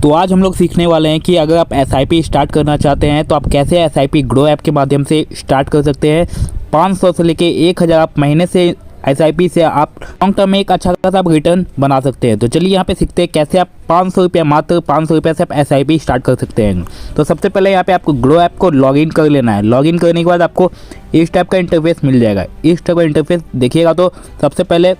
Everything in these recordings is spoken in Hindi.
तो आज हम लोग सीखने वाले हैं कि अगर आप एसआईपी स्टार्ट करना चाहते हैं तो आप कैसे एसआईपी ग्रो ऐप के माध्यम से स्टार्ट कर सकते हैं। 500 से लेके 1000 आप महीने से एसआईपी से आप लॉन्ग टर्म में एक अच्छा खासा आप रिटर्न बना सकते हैं। तो चलिए यहाँ पे सीखते हैं कैसे आप 500 रुपये, मात्र 500 रुपये से आप एसआईपी स्टार्ट कर सकते हैं। तो सबसे पहले यहाँ पे आपको ग्रो ऐप को लॉगिन कर लेना है। लॉगिन करने के बाद आपको इस टाइप का इंटरफेस मिल जाएगा। इस टाइप का इंटरफेस देखिएगा तो सबसे पहले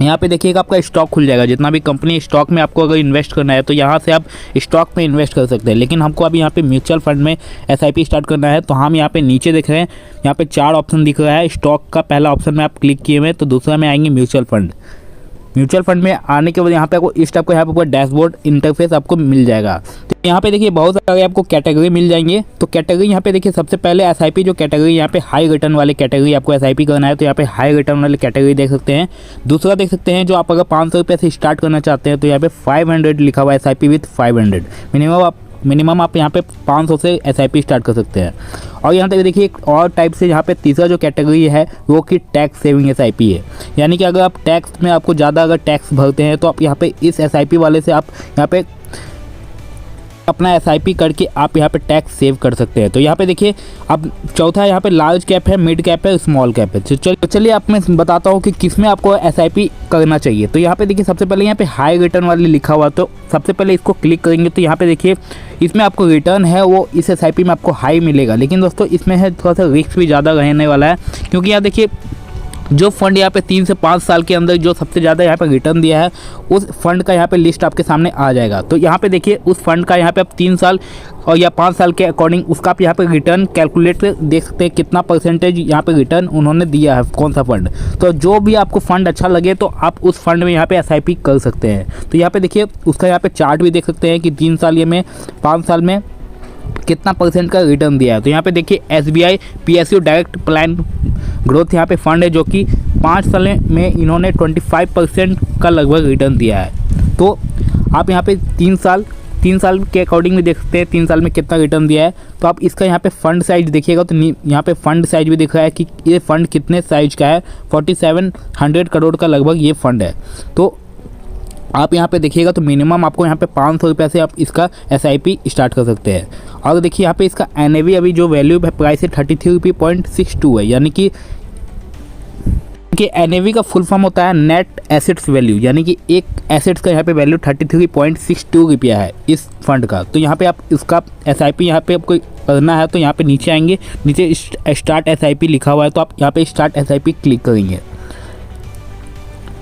यहाँ पे देखिएगा आपका स्टॉक खुल जाएगा। जितना भी कंपनी स्टॉक में आपको अगर इन्वेस्ट करना है तो यहाँ से आप स्टॉक में इन्वेस्ट कर सकते हैं। लेकिन हमको अभी यहाँ पे म्यूचुअल फंड में एसआईपी स्टार्ट करना है तो हम यहाँ पे नीचे देख रहे हैं, यहाँ पे 4 ऑप्शन दिख रहा है। स्टॉक का पहला ऑप्शन में आप क्लिक किए हुए, तो दूसरा में आएंगे म्यूचुअल फंड। म्यूचुअल फंड में आने के बाद यहाँ पे आपको इस टाइप का यहाँ पे डैशबोर्ड इंटरफेस आपको मिल जाएगा। तो यहाँ पे देखिए बहुत सारे आपको कैटेगरी मिल जाएंगे। तो कैटेगरी यहाँ पे देखिए सबसे पहले एसआईपी जो कैटेगरी यहाँ पे हाई रिटर्न वाले कैटेगरी आपको एसआईपी करना है तो यहाँ पे हाई रिटर्न वाले कैटेगरी देख सकते हैं। दूसरा देख सकते हैं जो आप अगर 500 रुपये से स्टार्ट करना चाहते हैं तो यहाँ पे 500 लिखा हुआ है एसआईपी विथ 500। मिनिमम आप यहाँ पे 500 से एसआईपी स्टार्ट कर सकते हैं। और यहाँ तक देखिए एक और टाइप से यहाँ पे तीसरा जो कैटेगरी है वो कि टैक्स सेविंग एसआईपी है। यानी कि अगर आप टैक्स में आपको ज़्यादा अगर टैक्स भरते हैं तो आप यहाँ पे इस एसआईपी वाले से आप यहाँ पे अपना एसआईपी करके आप यहाँ पे टैक्स सेव कर सकते हैं। तो यहाँ पे देखिए अब चौथा यहाँ पे लार्ज कैप है, मिड कैप है, स्मॉल कैप है। तो चलिए आप मैं बताता हूँ कि किस में आपको एसआईपी करना चाहिए। तो यहाँ पे देखिए सबसे पहले यहाँ पे हाई रिटर्न वाले लिखा हुआ, तो सबसे पहले इसको क्लिक करेंगे तो यहाँ पे देखिए इसमें आपको रिटर्न है वो इस एसआईपी में आपको हाई मिलेगा। लेकिन दोस्तों इसमें है थोड़ा सा रिस्क भी ज़्यादा रहने वाला है, क्योंकि यहाँ देखिए जो फंड यहाँ पे 3 से 5 साल के अंदर जो सबसे ज़्यादा यहाँ पे रिटर्न दिया है उस फंड का यहाँ पे लिस्ट आपके सामने आ जाएगा। तो यहाँ पे देखिए उस फंड का यहाँ पे आप 3 साल और या 5 साल के अकॉर्डिंग उसका आप यहाँ पे रिटर्न कैलकुलेट देख सकते हैं, कितना परसेंटेज यहाँ पे रिटर्न उन्होंने दिया है कौन सा फंड। तो जो भी आपको फंड अच्छा लगे तो आप उस फंड में यहाँ पे एसआईपी कर सकते हैं। तो यहाँ पे देखिए उसका यहाँ पे चार्ट भी देख सकते हैं कि 3 साल ये में 5 साल में कितना परसेंट का रिटर्न दिया है। तो यहाँ पे देखिए SBI PSU direct plan growth यहाँ पे फंड है जो कि 5 साल में इन्होंने 25% का लगभग रिटर्न दिया है। तो आप यहाँ पे 3 साल के अकॉर्डिंग भी देख सकते हैं 3 साल में कितना रिटर्न दिया है। तो आप इसका यहाँ पे फंड साइज देखिएगा तो यहाँ पे फंड साइज भी दिख रहा है कि ये फंड कितने साइज का है। 4700 करोड़ का लगभग ये फंड है। तो आप यहाँ पे देखिएगा तो मिनिमम आपको यहाँ पे 500 रुपये से आप इसका एसआईपी स्टार्ट कर सकते हैं। और देखिए यहाँ पे इसका एनएवी अभी जो वैल्यू है प्राइस है 33.62 है। यानी कि एनएवी का फुल फॉर्म होता है नेट एसेट्स वैल्यू, यानी कि एक एसेट्स का यहाँ पे वैल्यू 33.62 रुपया है इस फंड का। तो यहाँ पे आप इसका एसआईपी यहाँ पे आपको करना है तो यहाँ पे नीचे आएंगे, नीचे स्टार्ट एसआईपी लिखा हुआ है तो आप यहाँ पे स्टार्ट एसआईपी क्लिक करेंगे।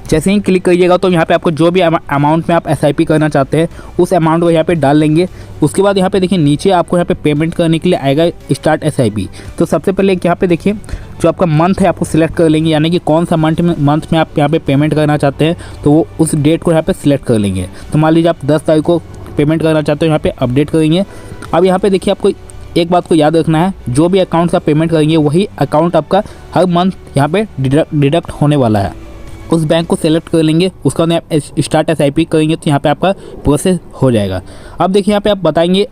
जैसे ही क्लिक करिएगा तो यहाँ पे आपको जो भी अमाउंट में आप एसआईपी करना चाहते हैं उस अमाउंट को यहाँ पे डाल लेंगे। उसके बाद यहाँ पे देखिए नीचे आपको यहाँ पे पेमेंट करने के लिए आएगा स्टार्ट एसआईपी। तो सबसे पहले यहाँ पे देखिए जो आपका मंथ है आपको सिलेक्ट कर लेंगे, यानी कि कौन सा मंथ में आप यहाँ पे पेमेंट करना चाहते हैं तो वो उस डेट को यहाँ पे सिलेक्ट कर लेंगे। तो मान लीजिए आप 10 तारीख को पेमेंट करना चाहते हो, यहाँ पे अपडेट करेंगे। अब यहाँ पे देखिए आपको एक बात को याद रखना है, जो भी अकाउंट से आप पेमेंट करेंगे वही अकाउंट आपका हर मंथ यहाँ पे डिडक्ट होने वाला है। उस बैंक को सेलेक्ट कर लेंगे, उसका आप स्टार्ट एसआईपी करेंगे तो यहाँ पे आपका प्रोसेस हो जाएगा। अब देखिए यहाँ पे आप बताएंगे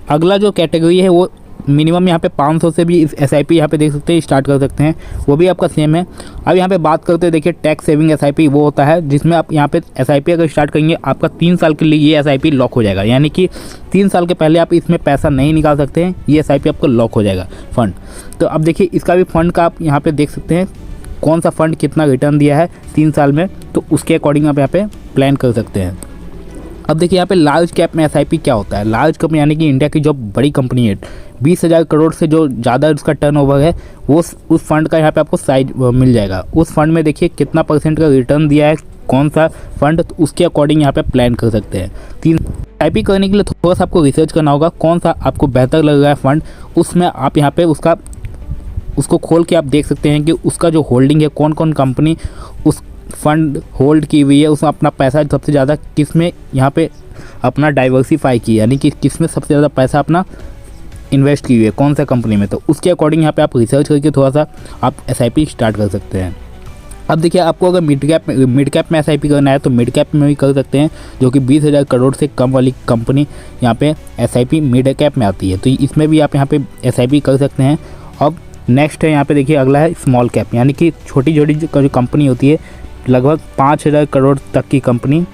अगला जो कैटेगरी है वो मिनिमम यहाँ पे 500 से भी इस एसआईपी यहाँ पे देख सकते हैं स्टार्ट कर सकते हैं, वो भी आपका सेम है। अब यहाँ पे बात करते हैं देखिए टैक्स सेविंग एसआईपी वो होता है जिसमें आप यहाँ पे एसआईपी अगर स्टार्ट करेंगे आपका 3 साल के लिए ये एसआईपी लॉक हो जाएगा। यानी कि 3 साल के पहले आप इसमें पैसा नहीं निकाल सकते हैं, ये एसआईपी आपको लॉक हो जाएगा फंड। तो अब देखिए इसका भी फंड का आप यहाँ पे देख सकते हैं कौन सा फंड कितना रिटर्न दिया है 3 साल में, तो उसके अकॉर्डिंग आप यहाँ पे प्लान कर सकते हैं। अब देखिए यहाँ पे लार्ज कैप में एसआईपी क्या होता है। लार्ज कैप यानी कि इंडिया की जो बड़ी कंपनी है 20,000 करोड़ से जो ज़्यादा उसका टर्नओवर है वो उस फंड का यहाँ पे आपको साइज मिल जाएगा। उस फंड में देखिए कितना परसेंट का रिटर्न दिया है कौन सा फंड, तो उसके अकॉर्डिंग यहाँ पे प्लान कर सकते हैं। एसआईपी करने के लिए थोड़ा सा आपको रिसर्च करना होगा कौन सा आपको बेहतर लग रहा है फंड, उसमें आप यहाँ पे उसको खोल के आप देख सकते हैं कि उसका जो होल्डिंग है कौन कौन कंपनी उस फंड होल्ड की हुई है, उसमें अपना पैसा सबसे ज़्यादा किस में यहाँ पे अपना डाइवर्सिफाई की, यानी कि किस में सबसे ज़्यादा पैसा अपना इन्वेस्ट की हुई है कौन सा कंपनी में। तो उसके अकॉर्डिंग यहाँ पे आप रिसर्च करके थोड़ा सा आप एसआईपी स्टार्ट कर सकते हैं। अब देखिए आपको अगर मिड कैप में एसआईपी करना है तो मिड कैप में भी कर सकते हैं, जो कि 20,000 करोड़ से कम वाली कंपनी यहाँ पे एसआईपी मिड कैप में आती है। तो इसमें भी आप यहाँ पे एसआईपी कर सकते हैं। अब नेक्स्ट है यहाँ पे देखिए अगला है स्मॉल कैप, यानी कि छोटी छोटी जो कंपनी होती है लगभग 5,000 करोड़ तक की कंपनी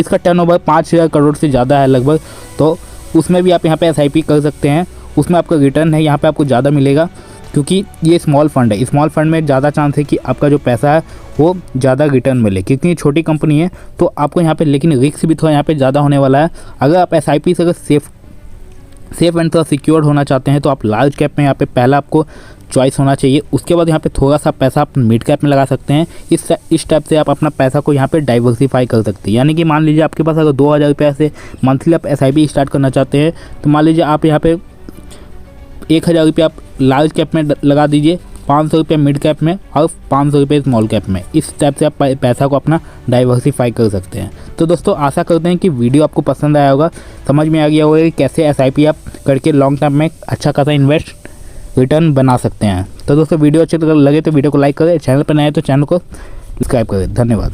इसका टर्नओवर 5,000 करोड़ से ज़्यादा है लगभग, तो उसमें भी आप यहाँ पे एसआईपी कर सकते हैं। उसमें आपका रिटर्न है यहाँ पे आपको ज़्यादा मिलेगा, क्योंकि ये स्मॉल फंड है। स्मॉल फंड में ज़्यादा चांस है कि आपका जो पैसा है वो ज़्यादा रिटर्न मिले, क्योंकि ये छोटी कंपनी है तो आपको यहाँ पे, लेकिन रिस्क भी थोड़ा यहाँ पे ज़्यादा होने वाला है। अगर आप एसआईपी से अगर सेफ एंड थोड़ा सिक्योर्ड होना चाहते हैं तो आप लार्ज कैप में यहाँ पे पहला आपको चॉइस होना चाहिए। उसके बाद यहाँ पे थोड़ा सा पैसा आप मिड कैप में लगा सकते हैं। इस टाइप से आप अपना पैसा को यहाँ पे डाइवर्सिफाई कर सकते हैं। यानी कि मान लीजिए आपके पास अगर 2,000 रुपये से मंथली आप एसआईपी स्टार्ट करना चाहते हैं, तो मान लीजिए आप यहाँ पे 1,000 रुपये आप लार्ज कैप में लगा दीजिए, 500 रुपये मिड कैप में और 500 रुपये स्मॉल कैप में। इस टाइप से आप पैसा को अपना डाइवर्सिफाई कर सकते हैं। तो दोस्तों आशा करते हैं कि वीडियो आपको पसंद आया होगा, समझ में आ गया होगा कि कैसे एसआईपी आप करके लॉन्ग टर्म में अच्छा खासा रिटर्न बना सकते हैं। तो दोस्तों वीडियो अच्छे लगे तो वीडियो को लाइक करें, चैनल पर नए तो चैनल को सब्सक्राइब करें। धन्यवाद।